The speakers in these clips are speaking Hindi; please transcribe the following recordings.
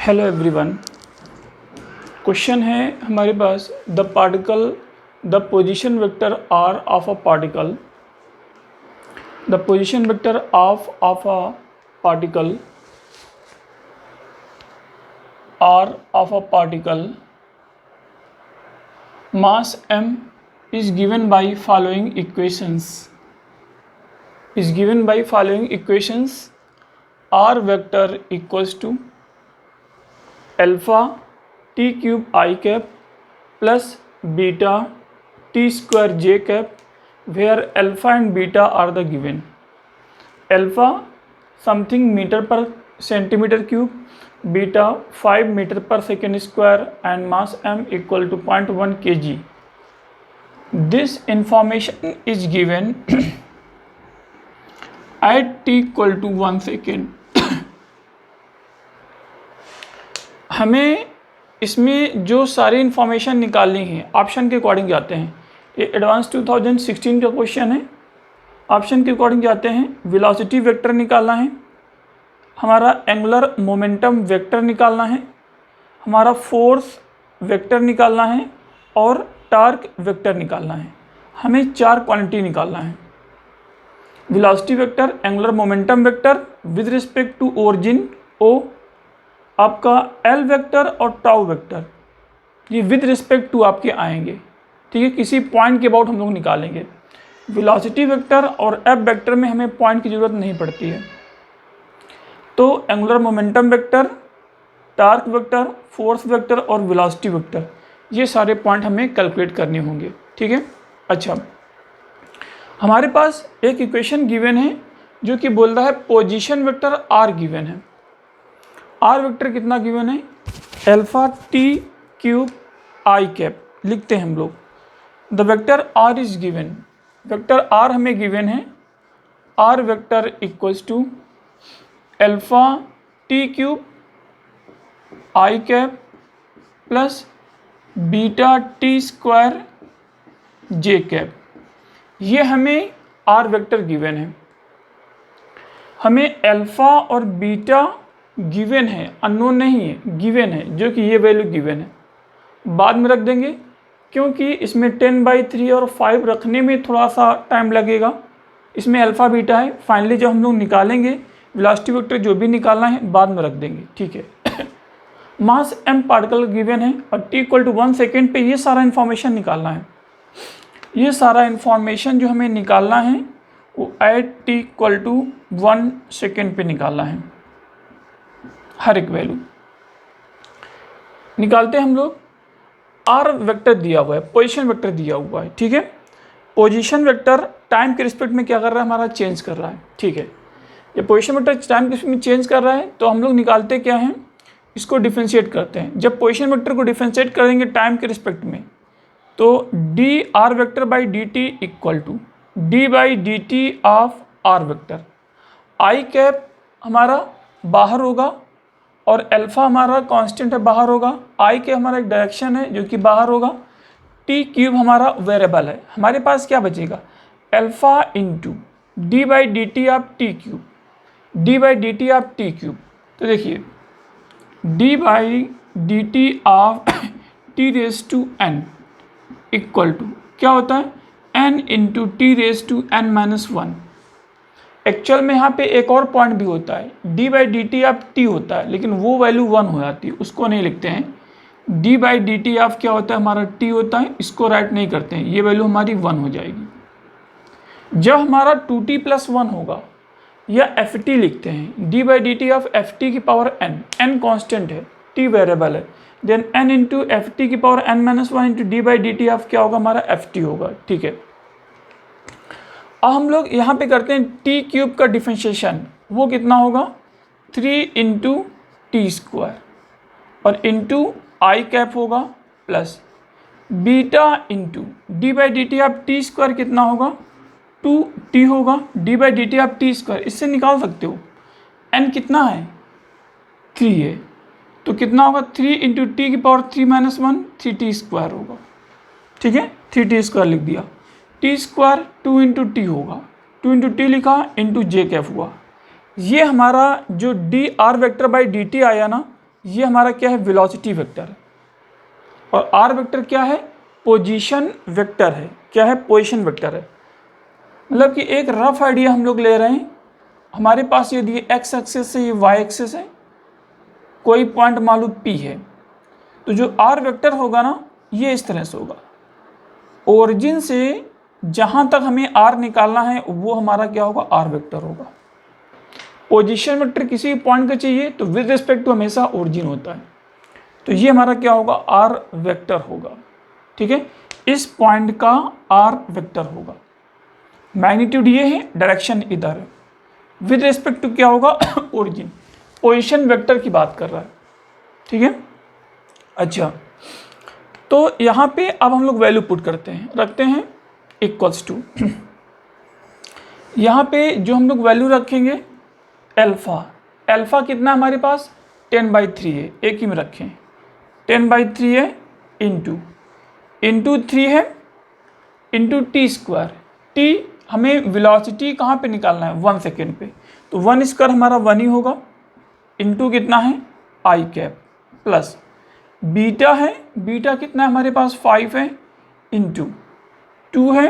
Hello everyone. क्वेश्चन है हमारे पास the position vector R of a particle mass m is given by following equations r vector equals to alpha t cube I cap plus beta T square J cap where alpha and beta are the given. Alpha something metre per centimetre cube, beta 5 metre per second square and mass m equal to 0.1 kg। This information is given at t equal to 1 second. हमें इसमें जो सारी इन्फॉर्मेशन निकालनी है ऑप्शन के अकॉर्डिंग जाते हैं। ये एडवांस 2016 का क्वेश्चन है। ऑप्शन के अकॉर्डिंग जाते हैं। वेलोसिटी वेक्टर निकालना है, हमारा एंगुलर मोमेंटम वेक्टर निकालना है, हमारा फोर्स वेक्टर निकालना है और टार्क वेक्टर निकालना है। हमें 4 क्वांटिटी निकालना है। Velocity vector, angular momentum vector with respect to origin O, आपका एल वेक्टर और टाउ वेक्टर, ये विद रिस्पेक्ट टू आपके आएंगे। ठीक है, किसी पॉइंट के अबाउट हम लोग निकालेंगे। वेलोसिटी वेक्टर और एफ वेक्टर में हमें पॉइंट की ज़रूरत नहीं पड़ती है। तो angular momentum vector, torque vector, force vector और वेलोसिटी वेक्टर, ये सारे पॉइंट हमें कैलकुलेट करने होंगे। ठीक है। अच्छा, हमारे पास एक इक्वेशन गिवन है जो कि बोल रहा है पोजीशन वेक्टर आर गिवन है। आर वेक्टर कितना गिवन है? अल्फा टी क्यूब आई कैप लिखते हैं हम लोग। The vector R is given, vector R हमें गिवन है। R vector equals to alpha T cube I cap plus beta T square J cap. ये हमें आर वेक्टर गिवन है। हमें अल्फा और बीटा गिवन है, अननोन नहीं है, गिवन है, जो कि ये वैल्यू गिवन है। बाद में रख देंगे क्योंकि इसमें 10/3 और 5 रखने में थोड़ा सा टाइम लगेगा। इसमें अल्फ़ा बीटा है। फाइनली जब हम लोग निकालेंगे वेलोसिटी वेक्टर जो भी निकालना है बाद में रख देंगे। ठीक है। मास m पार्टिकल गिवन है और t इक्वल टू 1 सेकेंड पे ये सारा इन्फॉर्मेशन निकालना है। ये सारा इन्फॉर्मेशन जो हमें निकालना है वो at t equal to 1 second पे निकालना है। हर एक वैल्यू निकालते हैं हम लोग। आर वेक्टर दिया हुआ है, पोजीशन वेक्टर दिया हुआ है। ठीक है। पोजीशन वेक्टर टाइम के रिस्पेक्ट में क्या कर रहा है? हमारा चेंज कर रहा है। ठीक है। ये पोजीशन वेक्टर टाइम के रिस्पेक्ट में चेंज कर रहा है तो हम लोग निकालते क्या हैं? इसको डिफरेंशिएट करते हैं। जब पोजीशन वेक्टर को डिफरेंशिएट करेंगे टाइम के रिस्पेक्ट में तो D R vector by D T equal to D by D T of R vector. I cap हमारा बाहर होगा और अल्फ़ा हमारा कांस्टेंट है, बाहर होगा। आई के हमारा एक डायरेक्शन है जो कि बाहर होगा। टी क्यूब हमारा वेरिएबल है। हमारे पास क्या बचेगा? Alpha into D by D T of T cube, D by D T of T cube. तो देखिए D by D T of T raise to N equal to क्या होता है? N into T raise to N minus 1। Actual में यहाँ पे एक और पॉइंट भी होता है, D by D T of T होता है, लेकिन वो वैल्यू 1 हो जाती है, उसको नहीं लिखते हैं। D by D T of क्या होता है? हमारा टी होता है, इसको राइट नहीं करते हैं, ये वैल्यू हमारी 1 हो जाएगी। जब हमारा 2t प्लस 1 होगा या एफ टी लिखते हैं, d by D T of f t की पावर n, n कॉन्स्टेंट है, t वेरिएबल है, then n into f t की power n minus 1 into D by D T of क्या होगा? हमारा एफ टी होगा। ठीक है। अब हम लोग यहाँ पे करते हैं टी क्यूब का डिफरेंशिएशन, वो कितना होगा? 3 इंटू टी स्क्वायर और इंटू आई कैप होगा plus beta into D by D T of T square कितना होगा? 2t होगा, D by D T of T square इससे निकाल सकते हो। n कितना है? 3 है, तो कितना होगा? 3 इंटू टी की पावर 3 माइनस 1, 3t स्क्वायर होगा। ठीक है, 3t स्क्वायर लिख दिया। टी स्क्वायर 2 इंटू टी होगा, 2 इंटू टी लिखा इंटू जे कैफ हुआ। ये हमारा जो D R vector by D T आया ना, ये हमारा क्या है, वेलोसिटी वेक्टर है। और आर वेक्टर क्या है, पोजीशन वेक्टर है। क्या है, पोजीशन वेक्टर है। मतलब कि एक रफ आइडिया हम लोग ले रहे हैं। हमारे पास यदि एक्स एक्सिस है, ये वाई एक्सिस है, कोई पॉइंट मालूम पी है, तो जो आर वेक्टर होगा ना, ये इस तरह से होगा। ओरिजिन से जहाँ तक हमें आर निकालना है वो हमारा क्या होगा, आर वेक्टर होगा। पोजीशन वेक्टर किसी पॉइंट का चाहिए तो विद रिस्पेक्ट टू हमेशा ओरिजिन होता है, तो ये हमारा क्या होगा, आर वेक्टर होगा। ठीक है, इस पॉइंट का आर वेक्टर होगा। मैग्नीट्यूड ये है, डायरेक्शन इधर है, विद रिस्पेक्ट टू क्या होगा, ओरिजिन। पोजीशन वेक्टर की बात कर रहा है। ठीक है, अच्छा, तो यहाँ पे अब हम लोग वैल्यू पुट करते हैं, रखते हैं इक्वल्स टू, यहाँ पे जो हम लोग वैल्यू रखेंगे अल्फ़ा कितना हमारे पास 10/3 है, एक ही में रखें 10/3 है, इंटू 3 है, इंटू t²। t हमें वेलोसिटी कहाँ पे निकालना है, 1 सेकेंड पे, तो 1² हमारा 1 ही होगा, इंटू कितना है i कैप, प्लस बीटा है, बीटा कितना है हमारे पास 5 है, इंटू 2 है,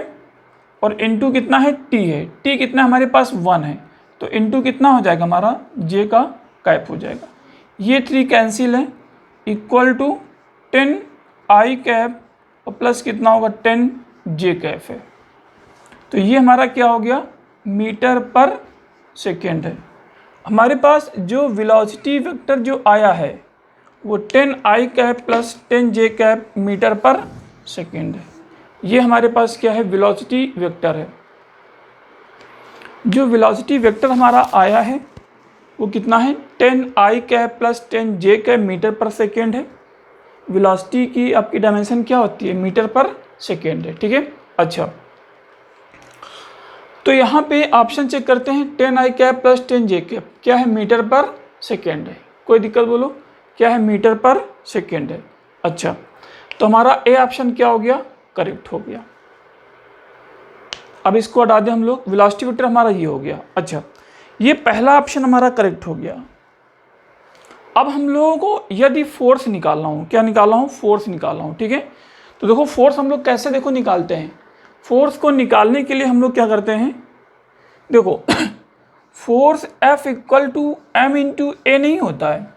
और इंटू कितना है t है, t कितना हमारे पास 1 है, तो इंटू कितना हो जाएगा हमारा j का कैप हो जाएगा। ये 3 कैंसिल है, इक्वल टू 10 i कैप और प्लस कितना होगा 10 j कैप है। तो ये हमारा क्या हो गया, मीटर पर सेकेंड है। हमारे पास जो वेलोसिटी वेक्टर जो आया है वो 10 i cap plus 10 j cap metre per second है। ये हमारे पास क्या है, वेलोसिटी वेक्टर है। जो वेलोसिटी वेक्टर हमारा आया है वो कितना है, 10 i cap plus 10 j cap metre per second है। वेलोसिटी की आपकी डायमेंशन क्या होती है, मीटर पर सेकेंड है। ठीक है, अच्छा, तो यहाँ पे ऑप्शन चेक करते हैं, 10 i cap plus 10 j cap क्या है, मीटर पर सेकेंड है। कोई दिक्कत बोलो, क्या है, मीटर पर सेकेंड है। अच्छा, तो हमारा ए ऑप्शन क्या हो गया, करेक्ट हो गया। अब इसको हटा दें हम लोग, वेलोसिटी वेक्टर हमारा ये हो गया। अच्छा, ये पहला ऑप्शन हमारा करेक्ट हो गया। अब हम लोगों को यदि फोर्स निकालना हो, क्या निकालना हो, फोर्स निकालना हो। ठीक है, तो देखो फोर्स हम लोग कैसे देखो निकालते हैं। फोर्स को निकालने के लिए हम लोग क्या करते हैं, देखो force F equal to m into a नहीं होता है।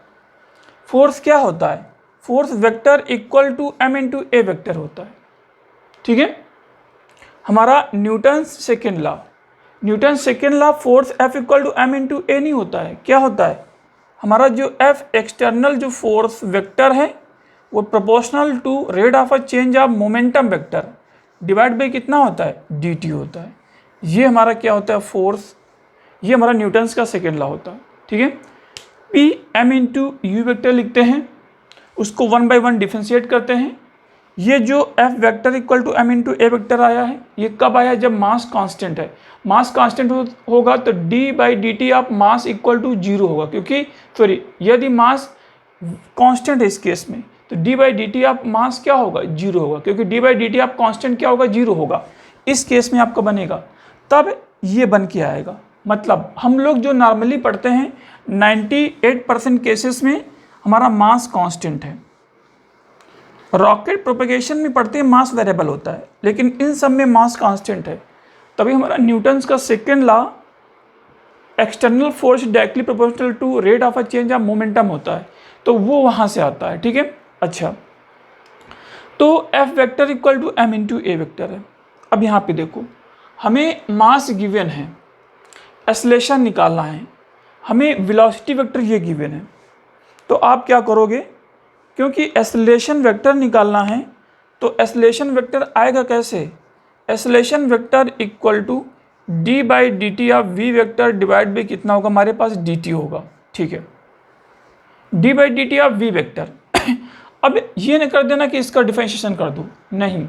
फोर्स क्या होता है, force vector equal to m into A vector होता है। ठीक है, हमारा Newton second law force F equal to m into a नहीं होता है। क्या होता है, हमारा जो F एक्सटर्नल जो फोर्स वेक्टर है वो proportional to rate of a change of momentum vector divide by कितना होता है, dt होता है। ये हमारा क्या होता है, फोर्स, ये हमारा न्यूटन्स का सेकेंड लॉ होता है। ठीक है, P m into you vector लिखते हैं, उसको 1 बाई 1 डिफ्रेंशिएट करते हैं। ये जो F vector equal to m into A vector आया है, ये कब आया, जब मास कांस्टेंट है। मास कांस्टेंट होगा तो d/dt of mass equal to 0 होगा, क्योंकि सॉरी यदि मास कांस्टेंट है इस केस में तो d/dt ऑफ मास क्या होगा, 0 होगा, क्योंकि d/dt ऑफ कांस्टेंट क्या होगा, 0 होगा। इस केस में आपका बनेगा, तब ये बन के आएगा। मतलब हम लोग जो नॉर्मली पढ़ते हैं 98% केसेस में हमारा मास कांस्टेंट है। रॉकेट प्रोपेगेशन में पढ़ते हैं मास वेरिएबल होता है, लेकिन इन सब में मास कांस्टेंट है। तभी हमारा न्यूटन्स का second law external force directly proportional to rate of a change of momentum होता है, तो वो वहाँ से आता है। ठीक है, अच्छा, तो F vector equal to m into A vector है। अब यहाँ पे देखो, हमें मास गिवन है, एक्सेलरेशन निकालना है, हमें वेलोसिटी वेक्टर ये गिवन है, तो आप क्या करोगे, क्योंकि एक्सेलरेशन वेक्टर निकालना है तो एक्सेलरेशन वेक्टर आएगा कैसे, acceleration vector equal to d/dt of v vector divide by कितना होगा, हमारे पास dt होगा। ठीक है, d/dt ऑफ v वेक्टर। अब ये नहीं कर देना कि इसका डिफरेंशिएशन कर दो, नहीं,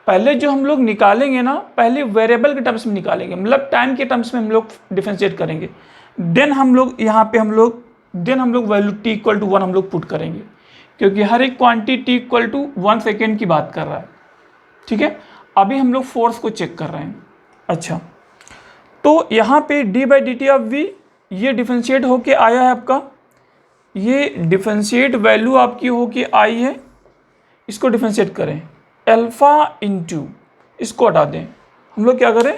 पहले जो हम लोग निकालेंगे ना, पहले वेरिएबल के टर्म्स में निकालेंगे, मतलब टाइम के टर्म्स में हम लोग डिफरेंशिएट करेंगे। देन हम लोग यहाँ पे हम लोग वैल्यू t इक्वल टू 1 हम लोग पुट करेंगे, क्योंकि हर एक quantity t equal to 1 second की बात कर रहा है। ठीक है, अभी हम लोग फोर्स को चेक कर रहे हैं। अच्छा, तो यहाँ पे d/dt ऑफ v ये डिफरेंशिएट होके आया है आपका ये डिफरेंशिएट वैल्यू आपकी हो कि आई है, इसको डिफरेंशिएट करें अल्फ़ा इंटू, इसको हटा दें, हम लोग क्या करें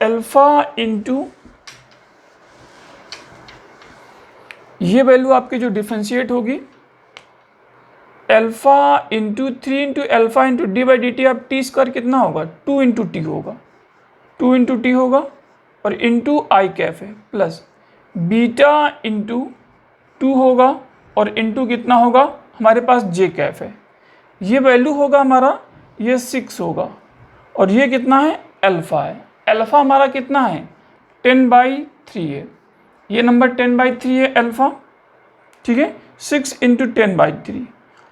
अल्फ़ा इंटू ये वैल्यू आपकी जो डिफरेंशिएट होगी alpha into 3 into alpha into D by D T, आप टी स्क्वायर कितना होगा 2 इंटू टी होगा, 2 इंटू टी होगा और इंटू आई कैफ है प्लस बीटा इंटू 2 होगा और इंटू कितना होगा हमारे पास जे कैफ है, ये वैल्यू होगा हमारा ये 6 होगा और ये कितना है अल्फ़ा है, अल्फ़ा हमारा कितना है 10/3 है, ये नंबर 10/3 है अल्फ़ा, ठीक है 6 इंटू 10/3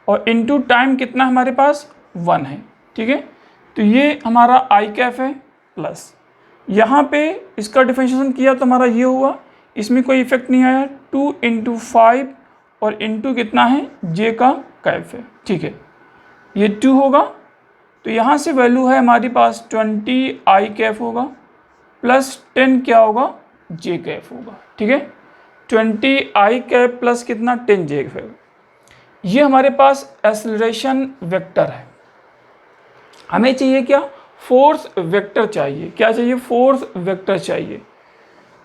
और इंटू टाइम कितना हमारे पास 1 है, ठीक है। तो ये हमारा आई कैफ है प्लस यहाँ पे इसका डिफरेंशिएशन किया तो हमारा ये हुआ, इसमें कोई इफेक्ट नहीं आया, 2 इंटू 5 और इंटू कितना है जे का कैफ है, ठीक है ये 2 होगा। तो यहाँ से वैल्यू है हमारे पास 20 आई कैफ होगा प्लस 10 क्या होगा जे कैफ होगा, ठीक है 20 आई कैफ प्लस कितना 10 जे कैफ। ये हमारे पास एक्सेलरेशन वेक्टर है, हमें चाहिए क्या फोर्स वेक्टर चाहिए, क्या चाहिए फोर्स वेक्टर चाहिए।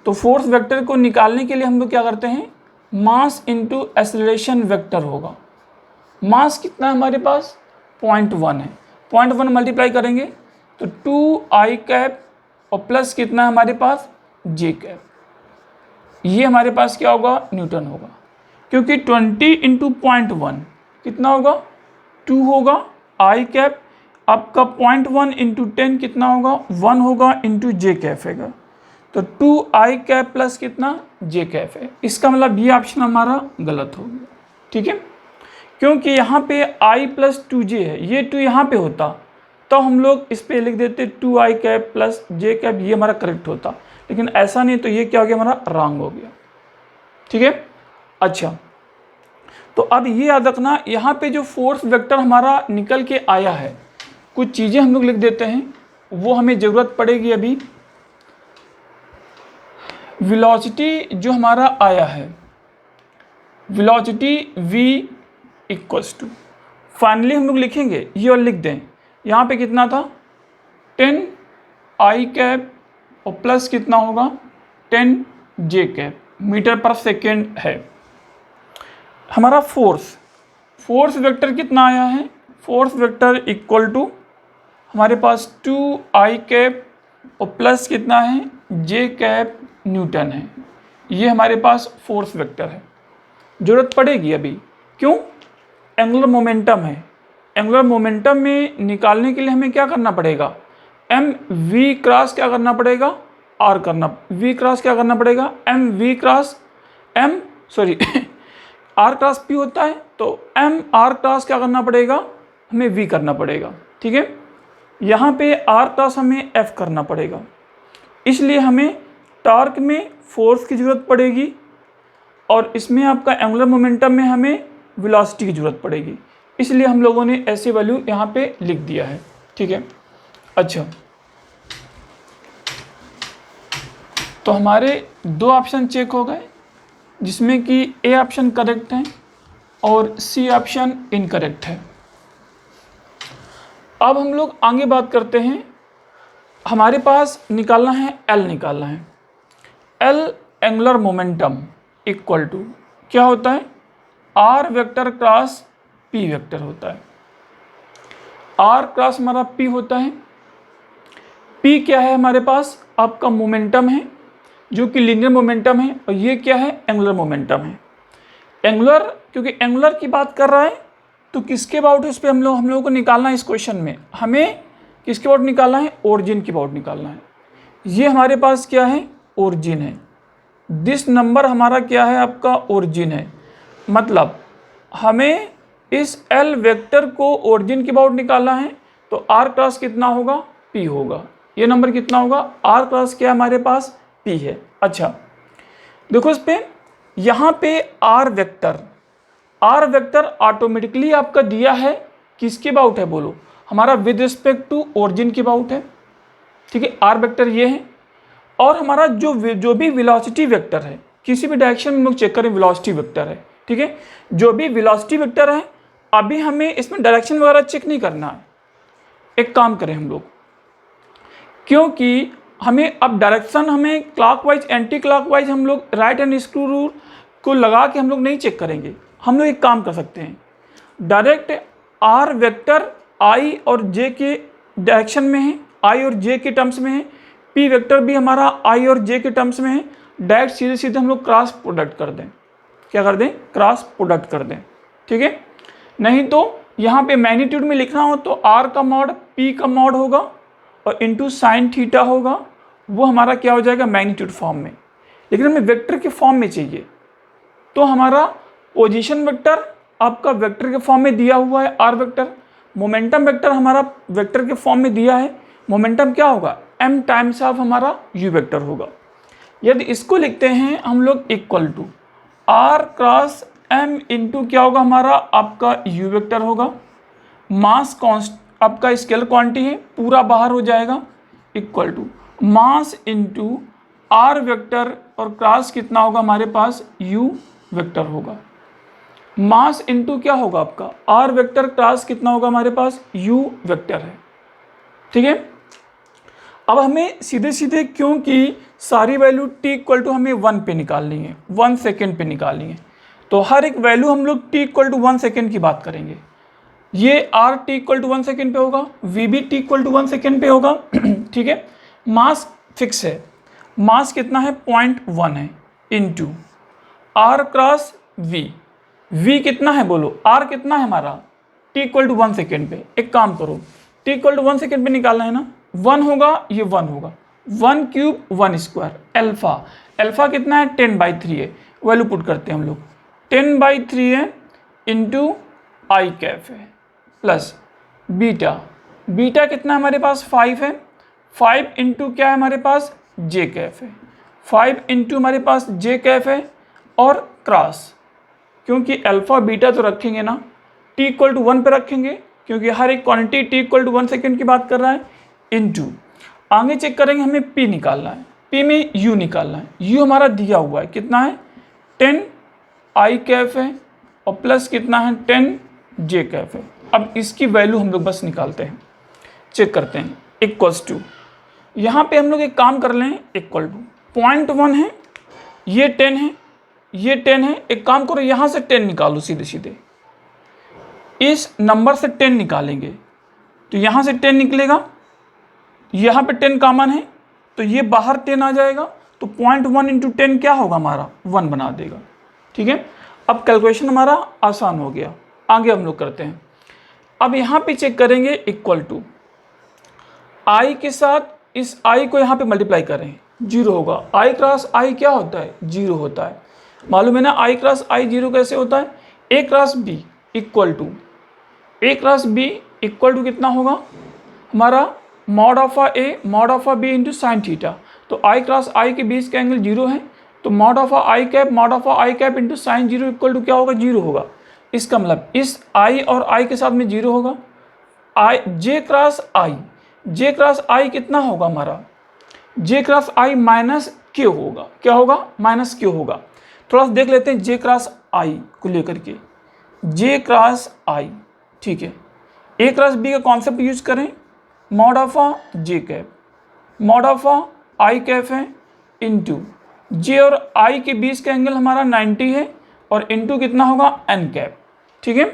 तो फोर्स वेक्टर को निकालने के लिए हम लोग क्या करते हैं मास इंटू एक्सेलरेशन वेक्टर होगा, मास कितना है हमारे पास 0.1 है, 0.1 मल्टीप्लाई करेंगे तो 2 आई कैप और प्लस कितना है हमारे पास जे कैप, ये हमारे पास क्या होगा न्यूटन होगा, क्योंकि 20 इंटू 0.1 कितना होगा 2 होगा आई कैप, आपका 0.1 इंटू 10 कितना होगा 1 होगा इंटू जे कैफ है, तो 2 आई कैप प्लस कितना जे कैफ है, इसका मतलब ये ऑप्शन हमारा गलत हो गया, ठीक है क्योंकि यहाँ पे आई प्लस 2 जे है, ये 2 यहाँ पे होता तो हम लोग इस पे लिख देते 2 आई कैप प्लस जे कैप, ये हमारा करेक्ट होता, लेकिन ऐसा नहीं, तो ये क्या हो गया हमारा रॉन्ग हो गया, ठीक है। अच्छा तो अब ये याद रखना यहाँ पे जो फोर्स वेक्टर हमारा निकल के आया है, कुछ चीज़ें हम लोग लिख देते हैं वो हमें ज़रूरत पड़ेगी अभी। वेलोसिटी जो हमारा आया है velocity v equals to, finally हम लोग लिखेंगे ये और लिख दें यहाँ पे कितना था 10 आई कैप और प्लस कितना होगा 10 जे कैप मीटर पर सेकेंड है। हमारा फोर्स वेक्टर कितना आया है, फोर्स वेक्टर इक्वल टू हमारे पास 2 आई कैप और प्लस कितना है जे कैप न्यूटन है, ये हमारे पास फोर्स वेक्टर है, ज़रूरत पड़ेगी अभी, क्यों एंगुलर मोमेंटम है, एंगुलर मोमेंटम में निकालने के लिए हमें क्या करना पड़ेगा एम वी क्रॉस क्या करना पड़ेगा आर करना, वी क्रॉस क्या करना पड़ेगा M V cross M sorry R cross P होता है, तो एम आर क्रॉस क्या करना पड़ेगा हमें वी करना पड़ेगा, ठीक है यहाँ पे आर क्रॉस हमें एफ करना पड़ेगा, इसलिए हमें टॉर्क में फोर्स की ज़रूरत पड़ेगी और इसमें आपका एंगुलर मोमेंटम में हमें वेलोसिटी की ज़रूरत पड़ेगी, इसलिए हम लोगों ने ऐसी वैल्यू यहाँ पे लिख दिया है, ठीक है। अच्छा तो हमारे 2 ऑप्शन चेक हो गए जिसमें कि ए ऑप्शन करेक्ट है और सी ऑप्शन इनकरेक्ट है। अब हम लोग आगे बात करते हैं, हमारे पास निकालना है एल निकालना है, L angular momentum equal to क्या होता है R vector cross P vector होता है, आर क्रॉस हमारा पी होता है, पी क्या है हमारे पास आपका मोमेंटम है जो कि लीनियर मोमेंटम है और ये क्या है एंगुलर मोमेंटम है। एंगुलर क्योंकि एंगुलर की बात कर रहा है तो किसके अबाउट इस पर हम लोगों को निकालना है, इस क्वेश्चन में हमें किसके अबाउट निकालना है ओरिजिन के अबाउट निकालना है, ये हमारे पास क्या है ओरिजिन है, दिस नंबर हमारा क्या है आपका ओरिजिन है, मतलब हमें इस एल वेक्टर को ओरिजिन के अबाउट निकालना है, तो आर क्रॉस कितना होगा पी होगा, ये नंबर कितना होगा आर क्रॉस क्या हमारे पास पी है। अच्छा देखो इस पे यहाँ पे आर वेक्टर ऑटोमेटिकली आपका दिया है किसके अबाउट है बोलो, हमारा विद रिस्पेक्ट टू ओरिजिन के अबाउट है, ठीक है आर वेक्टर ये है, और हमारा जो भी वेलोसिटी वेक्टर है किसी भी डायरेक्शन में हम लोग चेक करें वेलोसिटी वेक्टर है ठीक है। जो भी वेलोसिटी वेक्टर है, अभी हमें इसमें डायरेक्शन वगैरह चेक नहीं करना है। एक काम करें हम लोग, क्योंकि हमें अब डायरेक्शन हमें क्लॉकवाइज एंटी क्लॉकवाइज हम लोग राइट हैंड स्क्रू रूल को लगा के हम लोग नहीं चेक करेंगे। हम लोग एक काम कर सकते हैं, डायरेक्ट आर वेक्टर आई और जे के डायरेक्शन में है, आई और जे के टर्म्स में है, पी वेक्टर भी हमारा आई और जे के टर्म्स में है, डायरेक्ट सीधे सीधे हम लोग क्रॉस प्रोडक्ट कर दें। क्या कर दें? क्रॉस प्रोडक्ट कर दें, ठीक है। नहीं तो यहाँ पे मैग्नीट्यूड में लिखना हो तो आर का मॉड पी का मॉड होगा और इंटू साइन थीटा होगा, वो हमारा क्या हो जाएगा? मैग्नीट्यूड फॉर्म में। लेकिन हमें वेक्टर के फॉर्म में चाहिए, तो हमारा पोजीशन वेक्टर आपका वेक्टर के फॉर्म में दिया हुआ है आर वेक्टर, मोमेंटम वेक्टर हमारा वेक्टर के फॉर्म में दिया है। मोमेंटम क्या होगा? m टाइम्स ऑफ हमारा u वेक्टर होगा। यदि इसको लिखते हैं हम लोग equal to r cross m into क्या होगा? हमारा आपका u वेक्टर होगा, मास कॉन्स्ट आपका स्केलर क्वांटिटी है, पूरा बाहर हो जाएगा, equal to mass into r vector और क्रॉस कितना होगा हमारे पास? u वेक्टर होगा। मास इंटू क्या होगा आपका? r वेक्टर, क्रॉस कितना होगा हमारे पास? u वेक्टर है, ठीक है। अब हमें सीधे सीधे, क्योंकि सारी वैल्यू t इक्वल टू हमें 1 पे निकालनी है, 1 सेकेंड पे निकालनी है, तो हर एक वैल्यू हम लोग t इक्वल टू 1 सेकेंड की बात करेंगे। ये r t equal to 1 second पे होगा, v भी t इक्वल टू 1 सेकेंड पे होगा, ठीक है। मास फिक्स है, मास कितना है? 0.1 है, इंटू r क्रॉस v कितना है बोलो? r कितना है हमारा? t इक्वल टू 1 सेकेंड पे। एक काम करो, t इक्वल टू 1 सेकेंड पे निकालना है ना, 1 होगा, ये 1 होगा, 1 क्यूब 1 स्क्वायर, अल्फा, अल्फा कितना है? 10/3 है, वैल्यू पुट करते हैं हम लोग, 10/3 है इंटू आई कैफ है, प्लस बीटा, बीटा कितना हमारे पास? 5 है, 5 इंटू क्या है हमारे पास? जे कैफ है, 5 इंटू हमारे पास जे कैफ है, और क्रॉस, क्योंकि अल्फा बीटा तो रखेंगे ना, t इक्वल टू 1 पर रखेंगे, क्योंकि हर एक quantity t equal to 1 second की बात कर रहा है, इंटू आगे चेक करेंगे, हमें p निकालना है, p में u निकालना है, u हमारा दिया हुआ है, कितना है? 10 आई कैफ है, और प्लस कितना है? 10 जे कैफ है। अब इसकी वैल्यू हम लोग बस निकालते हैं, चेक करते हैं, इक्वल्स टू, यहाँ पे हम लोग एक काम कर लें, इक्वल टू 0.1 है, ये 10 है, ये 10 है, एक काम करो यहाँ से 10 निकालो, सीधे सीधे इस नंबर से 10 निकालेंगे, तो यहाँ से 10 निकलेगा, यहाँ पे 10 कॉमन है, तो ये बाहर 10 आ जाएगा, तो 0.1 इंटू 10 क्या होगा हमारा? 1 बना देगा, ठीक है। अब कैलकुलेशन हमारा आसान हो गया, आगे हम लोग करते हैं। अब यहाँ पे चेक करेंगे, इक्वल टू आई के साथ इस आई को यहाँ पे मल्टीप्लाई करें, 0 होगा, आई क्रॉस आई क्या होता है? 0 होता है, मालूम है ना, आई क्रॉस आई 0 कैसे होता है? A cross b equal to, a cross b equal to कितना होगा हमारा? Mod of a mod of b into sine theta, तो आई क्रॉस आई के बीच का एंगल 0 है, तो mod of I cap into sine 0 equal to क्या होगा? 0 होगा। इसका मतलब इस आई और आई के साथ में 0 होगा, आई जे क्रॉस आई कितना होगा हमारा? जे क्रॉस आई माइनस क्यू होगा, क्या होगा? माइनस क्यू होगा। थोड़ा सा देख लेते हैं जे क्रॉस आई को लेकर के, जे क्रॉस आई, ठीक है। ए क्रॉस बी का कॉन्सेप्ट यूज करें, mod of J cap, mod of I cap है, इंटू जे और आई के बीच का एंगल हमारा 90 है, और इंटू कितना होगा? एन कैप, ठीक है।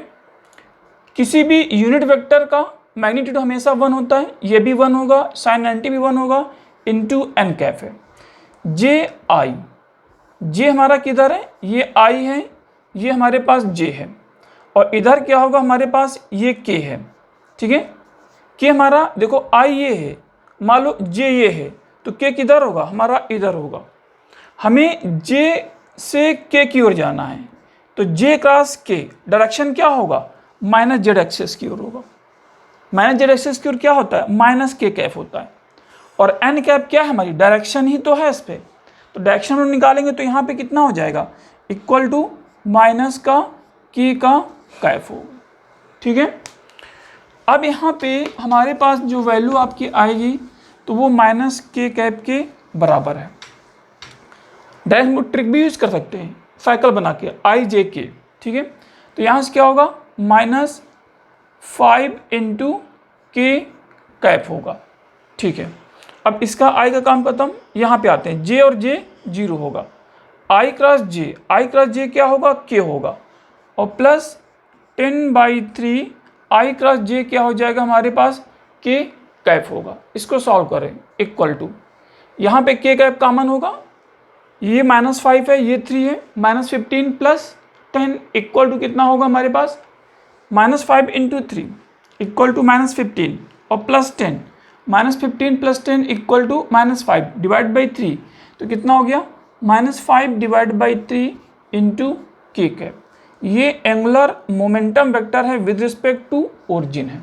किसी भी यूनिट वेक्टर का मैग्नीट्यूड हमेशा 1 होता है, ये भी 1 होगा, साइन 90 भी 1 होगा, इंटू एन कैप है। जे आई, जे हमारा किधर है? ये आई है, ये हमारे पास जे है, और इधर क्या होगा हमारे पास? ये के है, ठीक है। के हमारा देखो आई ये है, मान लो जे ये है, तो के किधर होगा? हमारा इधर होगा। हमें जे से के की ओर जाना है, तो जे क्रॉस के डायरेक्शन क्या होगा? माइनस जेड एक्सेस की ओर होगा। माइनस जेड एक्सेस की ओर क्या होता है? माइनस के कैप होता है, और एन कैप क्या है? हमारी डायरेक्शन ही तो है इस पर, तो डायरेक्शन हम निकालेंगे तो यहाँ पे कितना हो जाएगा? इक्वल टू माइनस का की का कैप होगा, ठीक है। अब यहाँ पे हमारे पास जो वैल्यू आपकी आएगी तो वो माइनस के कैप के बराबर है। डायरेक्ट ट्रिक भी यूज कर सकते हैं, साइकिल बना के आई जे के, ठीक है। तो यहाँ से क्या होगा, -5 इंटू के कैप होगा, ठीक है। अब इसका आई का काम खत्म। यहाँ पे आते हैं, जे और जे 0 होगा, आई क्रॉस जे क्या होगा, के होगा, और प्लस 10/3 आई क्रॉस जे क्या हो जाएगा हमारे पास, के कैप होगा। इसको सॉल्व करें, इक्वल टू, यहाँ पे के कैप कॉमन होगा, ये -5 है, ये 3 है, -15 + 10 इक्वल टू कितना होगा हमारे पास, -5 इंटू 3 इक्वल टू -15 और +10, -15 + 10 इक्वल टू -5 डिवाइड बाई 3, तो कितना हो गया, -5 डिवाइड बाई 3 इंटू के कैप। ये एंगुलर मोमेंटम वेक्टर है विद रिस्पेक्ट टू ओरिजिन है,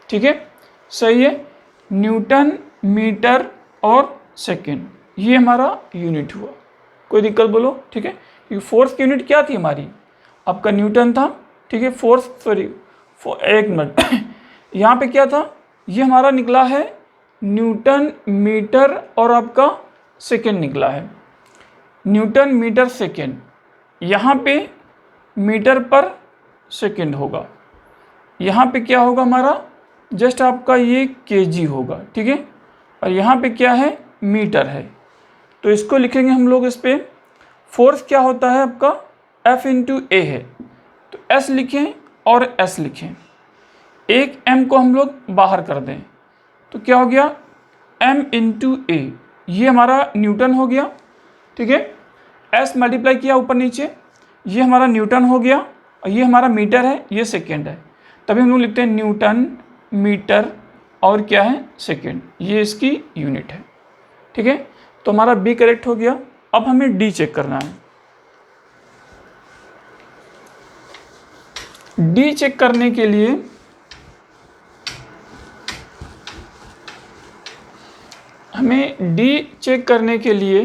ठीक है, सही है। न्यूटन मीटर और सेकेंड ये हमारा यूनिट हुआ, कोई दिक्कत बोलो, ठीक है। क्योंकि फोर्स की यूनिट क्या थी हमारी, आपका न्यूटन था, ठीक है। एक मिनट यहाँ पे क्या था, ये हमारा निकला है न्यूटन मीटर और आपका सेकेंड निकला है, न्यूटन मीटर सेकेंड। यहाँ पे मीटर पर सेकेंड होगा, यहाँ पे क्या होगा हमारा, जस्ट आपका ये केजी होगा, ठीक है। और यहाँ पे क्या है, मीटर है, तो इसको लिखेंगे हम लोग, इस पर फोर्स क्या होता है आपका, F इंटू ए है, तो S लिखें और S लिखें, एक M को हम लोग बाहर कर दें, तो क्या हो गया, M इंटू ए, ये हमारा न्यूटन हो गया, ठीक है। S मल्टीप्लाई किया ऊपर नीचे, ये हमारा न्यूटन हो गया, और ये हमारा मीटर है, ये सेकेंड है, तभी हम लोग लिखते हैं न्यूटन मीटर और क्या है, सेकेंड, ये इसकी यूनिट है, ठीक है। तो हमारा बी करेक्ट हो गया। अब हमें डी चेक करना है। डी चेक करने के लिए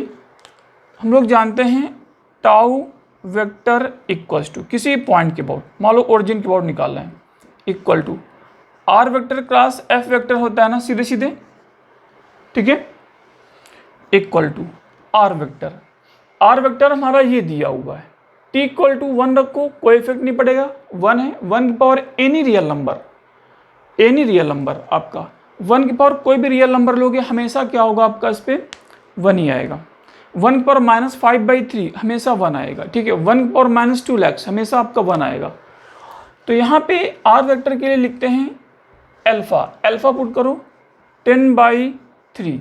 हम लोग जानते हैं टाउ वेक्टर इक्वल्स टू किसी पॉइंट के अबाउट, मान लो ओरिजिन के अबाउट निकालना है, equal to R vector cross F vector होता है ना, सीधे सीधे, ठीक है, इक्वल टू आर वेक्टर हमारा ये दिया हुआ है, t इक्वल टू 1 रखो, कोई इफेक्ट नहीं पड़ेगा, 1 है, 1 की पावर एनी रियल नंबर आपका 1 की पावर कोई भी रियल नंबर लोगे हमेशा क्या होगा आपका, इस पर 1 ही आएगा। 1 की पावर -5/3 हमेशा 1 आएगा, ठीक है। 1 की पावर -2 लाख हमेशा आपका 1 आएगा। तो यहाँ पे आर वेक्टर के लिए लिखते हैं अल्फा पुट करो 10/3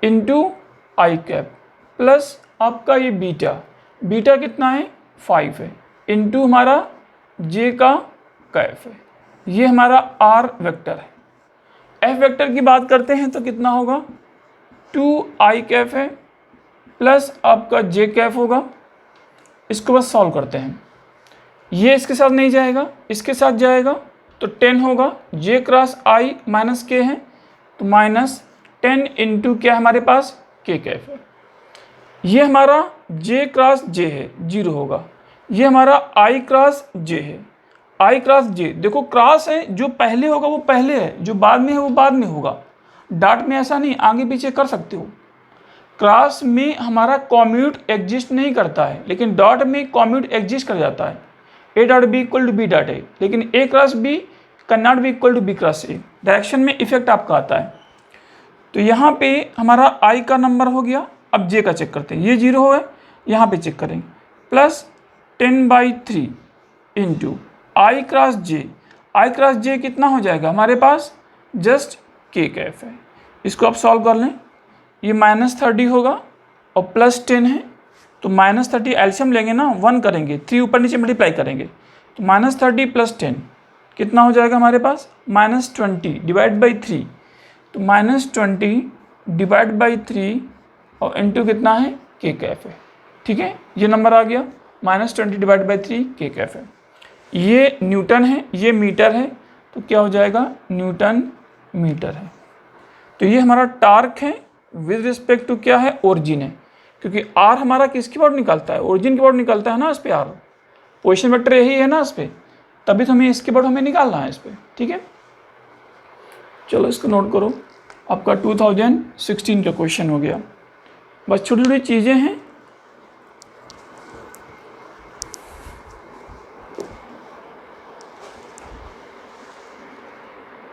इंटू आई कैप प्लस आपका ये बीटा कितना है, 5 है, इंटू हमारा जे का कैफ है, ये हमारा आर वेक्टर है। एफ वेक्टर की बात करते हैं तो कितना होगा, 2 आई कैफ है प्लस आपका जे कैफ होगा। इसको बस सॉल्व करते हैं, ये इसके साथ नहीं जाएगा, इसके साथ जाएगा, तो 10 होगा, जे क्रॉस आई माइनस के है, तो -10 इंटू क्या है हमारे पास, के कैफ है। ये हमारा जे क्रॉस जे है, 0 होगा, ये हमारा आई क्रॉस जे है, आई क्रॉस जे, देखो क्रॉस है, जो पहले होगा वो पहले है, जो बाद में है वो बाद में होगा। डॉट में ऐसा नहीं, आगे पीछे कर सकते हो। क्रॉस में हमारा कॉम्यूट एग्जिस्ट नहीं करता है, लेकिन डॉट में कॉम्यूट एग्जिस्ट कर जाता है। A dot b equal to b dot a, लेकिन a cross b can not be equal to b cross a, direction में इफेक्ट आपका आता है। तो यहाँ पे हमारा आई का नंबर हो गया। अब जे का चेक करते हैं, ये 0 है, यहाँ पे चेक करेंगे, प्लस 10/3 इंटू आई क्रॉस जे कितना हो जाएगा हमारे पास, जस्ट के कैफ है। इसको आप सॉल्व कर लें, ये -30 होगा और +10 है, तो -30 एल्शियम लेंगे ना, 1 करेंगे, 3 ऊपर नीचे मल्टीप्लाई करेंगे, तो -30 + 10 कितना हो जाएगा हमारे पास, -20 डिवाइड बाई 3, तो -20 डिवाइड बाई 3 और इंटू कितना है, के कैफ है, ठीक है। ये नंबर आ गया, -20 डिवाइड बाई 3 के कैफ है। ये न्यूटन है, ये मीटर है, तो क्या हो जाएगा, न्यूटन मीटर है। तो ये हमारा टार्क है विद रिस्पेक्ट टू क्या है, ओरिजिन है, क्योंकि आर हमारा किसकी बार निकलता है, ओरिजिन की बार निकलता है ना, इस पे आर पोजीशन वेक्टर यही है ना इस पे, तभी तो हमें इसके बाद हमें निकालना है इस पे, ठीक है। चलो इसको नोट करो, आपका 2016 का क्वेश्चन हो गया। बस छोटी छोटी चीज़ें हैं